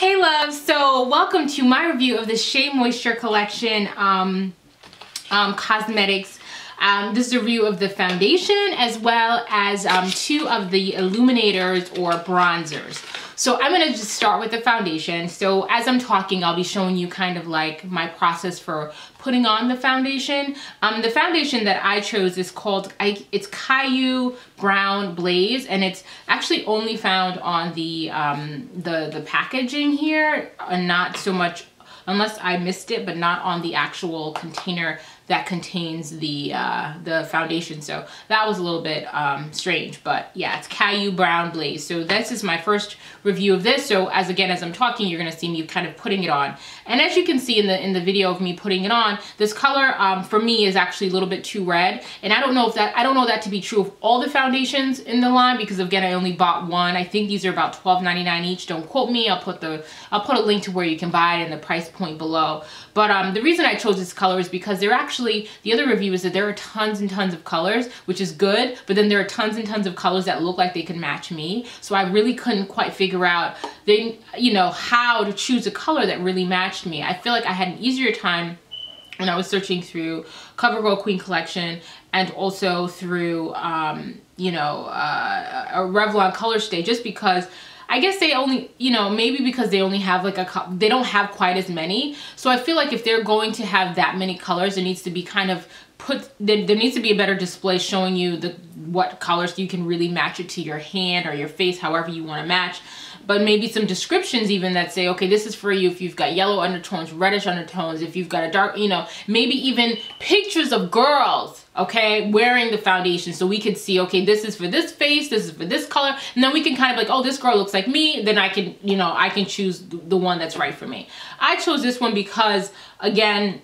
Hey loves, so welcome to my review of the Shea Moisture Collection cosmetics. This is a review of the foundation as well as two of the illuminators or bronzers. So I'm going to just start with the foundation. So as I'm talking, I'll be showing you kind of like my process for putting on the foundation. The foundation that I chose is called, it's Caillou Brown Blaze, and it's actually only found on the packaging here, and not so much, unless I missed it, but not on the actual container that contains the foundation. So that was a little bit strange, but yeah, it's Caillou Brown Blaze. So this is my first review of this. So as I'm talking, you're gonna see me kind of putting it on. And as you can see in the video of me putting it on, this color for me is actually a little bit too red. And I don't know that to be true of all the foundations in the line, because again, I only bought one. I think these are about $12.99 each. Don't quote me. I'll put a link to where you can buy it and the price point below. But the reason I chose this color is because they're actually, the other review is that there are tons and tons of colors, which is good, but then there are tons and tons of colors that look like they could match me. So I really couldn't quite figure out how to choose a color that really matched me. I feel like I had an easier time when I was searching through CoverGirl Queen Collection and also through a Revlon Color Stay, just because I guess they only, maybe because they only have like they don't have quite as many. So I feel like if they're going to have that many colors, there needs to be kind of there needs to be a better display showing you what colors you can really match it to your hand or your face, however you want to match. But maybe some descriptions even that say, okay, this is for you if you've got yellow undertones, reddish undertones, if you've got a dark, maybe even pictures of girls, okay, wearing the foundation, so we could see, okay, this is for this face, this is for this color, and then we can kind of like, oh, this girl looks like me, then I can, I can choose the one that's right for me. I chose this one because, again,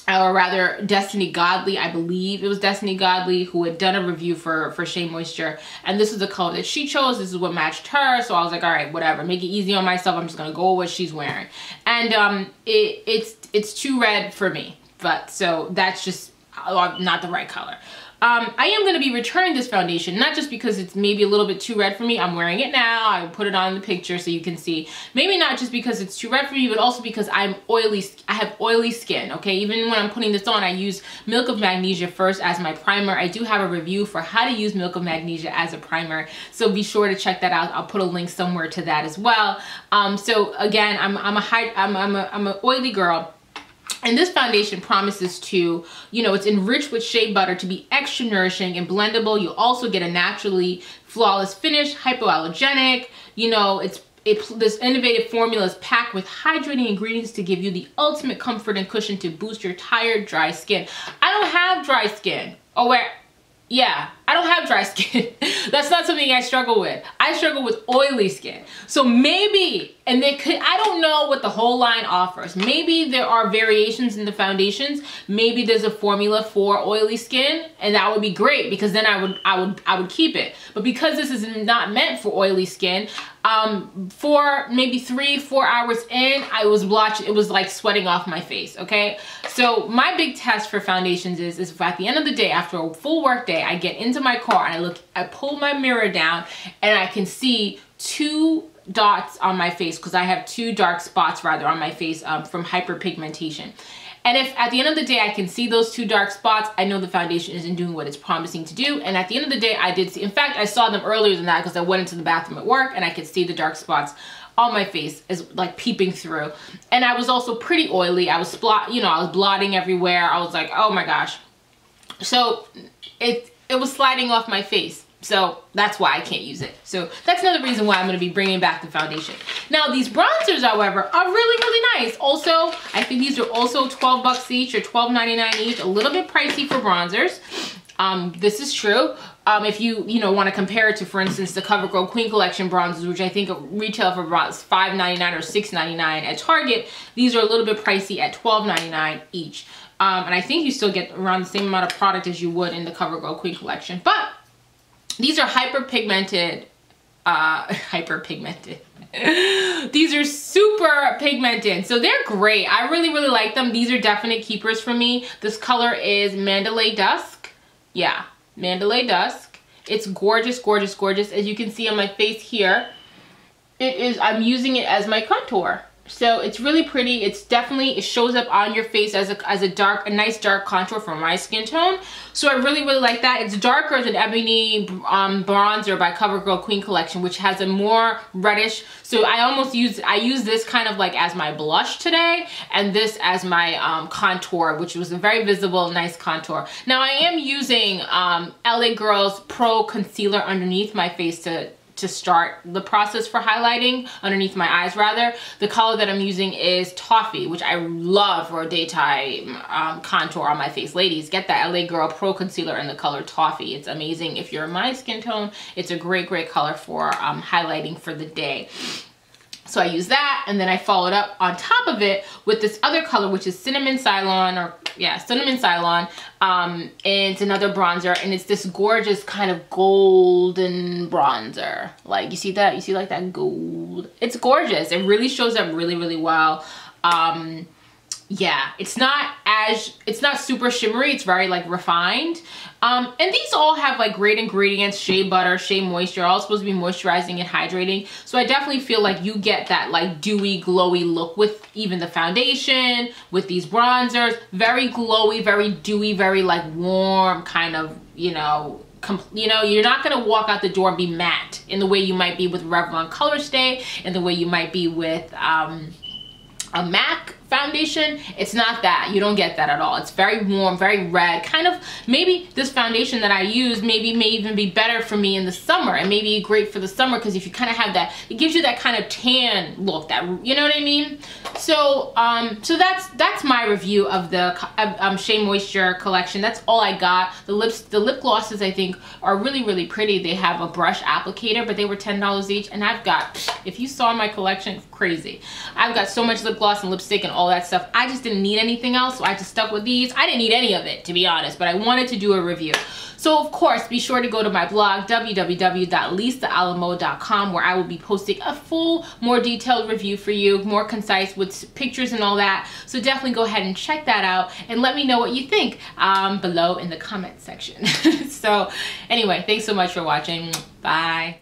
or rather Destiny Godly, I believe it was Destiny Godly who had done a review for Shea Moisture, and this is the color that she chose. This is what matched her, so I was like, all right, whatever, make it easy on myself, I'm just gonna go with what she's wearing. And it's too red for me, but so that's just not the right color. I am going to be returning this foundation, not just because it's maybe a little bit too red for me. I'm wearing it now. I put it on the picture so you can see. Maybe not just because it's too red for me, but also because I'm oily. I have oily skin, okay? Even when I'm putting this on, I use Milk of Magnesia first as my primer. I do have a review for how to use Milk of Magnesia as a primer, so be sure to check that out. I'll put a link somewhere to that as well. So again, I'm an oily girl. And this foundation promises to, it's enriched with shea butter to be extra nourishing and blendable. You also get a naturally flawless finish, hypoallergenic. This innovative formula is packed with hydrating ingredients to give you the ultimate comfort and cushion to boost your tired, dry skin. I don't have dry skin. Yeah, I don't have dry skin. That's not something I struggle with. I struggle with oily skin. So maybe, I don't know what the whole line offers. Maybe there are variations in the foundations. Maybe there's a formula for oily skin, and that would be great, because then I would keep it. But because this is not meant for oily skin, for maybe 3-4 hours in, it was like sweating off my face, okay? So my big test for foundations is if at the end of the day, after a full work day, I get into my car and I pull my mirror down and I can see 2 dots on my face, because I have 2 dark spots rather on my face from hyperpigmentation. And if at the end of the day I can see those 2 dark spots, I know the foundation isn't doing what it's promising to do. And at the end of the day, I did see, in fact, I saw them earlier than that because I went into the bathroom at work and I could see the dark spots on my face as like peeping through. And I was also pretty oily. I was I was blotting everywhere. I was like, oh my gosh. So it was sliding off my face. So that's why I can't use it. So that's another reason why I'm going to be bringing back the foundation. Now these bronzers, however, are really, really nice. Also, I think these are also 12 bucks each or $12.99 each. A little bit pricey for bronzers. This is true. If you want to compare it to, for instance, the CoverGirl Queen Collection bronzers, which I think retail for about $5.99 or $6.99 at Target, these are a little bit pricey at $12.99 each. And I think you still get around the same amount of product as you would in the CoverGirl Queen Collection. But these are hyperpigmented. These are super pigmented, so they're great. I really, really like them. These are definite keepers for me. This color is Mandalay Dusk. Yeah, Mandalay Dusk. It's gorgeous, gorgeous, gorgeous. As you can see on my face here, I'm using it as my contour. So it's really pretty. It's definitely, it shows up on your face as a nice dark contour for my skin tone. So I really like that. It's darker than Ebony bronzer by CoverGirl Queen Collection, which has a more reddish. So I use this kind of like as my blush today, and this as my contour, which was a very visible, nice contour. Now I am using LA Girl's Pro Concealer underneath my face to start the process for highlighting, underneath my eyes rather. The color that I'm using is Toffee, which I love for a daytime contour on my face. Ladies, get that LA Girl Pro Concealer in the color Toffee. It's amazing. If you're my skin tone, it's a great color for highlighting for the day. So I use that, and then I followed up on top of it with this other color, which is Cinnamon Ceylon, Cinnamon Ceylon. And it's another bronzer, and it's this gorgeous kind of golden bronzer. Like, you see that? You see like that gold? It's gorgeous. It really shows up really well. Yeah, it's not super shimmery. It's very like refined. And these all have like great ingredients: Shea Butter, Shea Moisture, all supposed to be moisturizing and hydrating. So I definitely feel like you get that like dewy, glowy look with even the foundation, with these bronzers. Very glowy, very dewy, very like warm kind of, you know, you're not gonna walk out the door and be matte in the way you might be with Revlon Color Stay, and the way you might be with a MAC foundation. It's not that. You don't get that at all. It's very warm, very red. Kind of, maybe this foundation that I use may even be better for me in the summer, and maybe great for the summer, because if you kind of have that, it gives you that kind of tan look, that, you know what I mean? So so that's my review of the Shea Moisture collection. That's all I got. The lip glosses I think are really pretty. They have a brush applicator, but they were $10 each, and I've got, if you saw my collection, crazy. I've got so much lip gloss and lipstick and all that stuff. I just didn't need anything else, so I just stuck with these. I didn't need any of it, to be honest, but I wanted to do a review. So of course, be sure to go to my blog, www.lisaalamo.com, where I will be posting a full, more detailed review for you, more concise with pictures and all that. So definitely go ahead and check that out, and let me know what you think below in the comment section. So anyway, thanks so much for watching. Bye.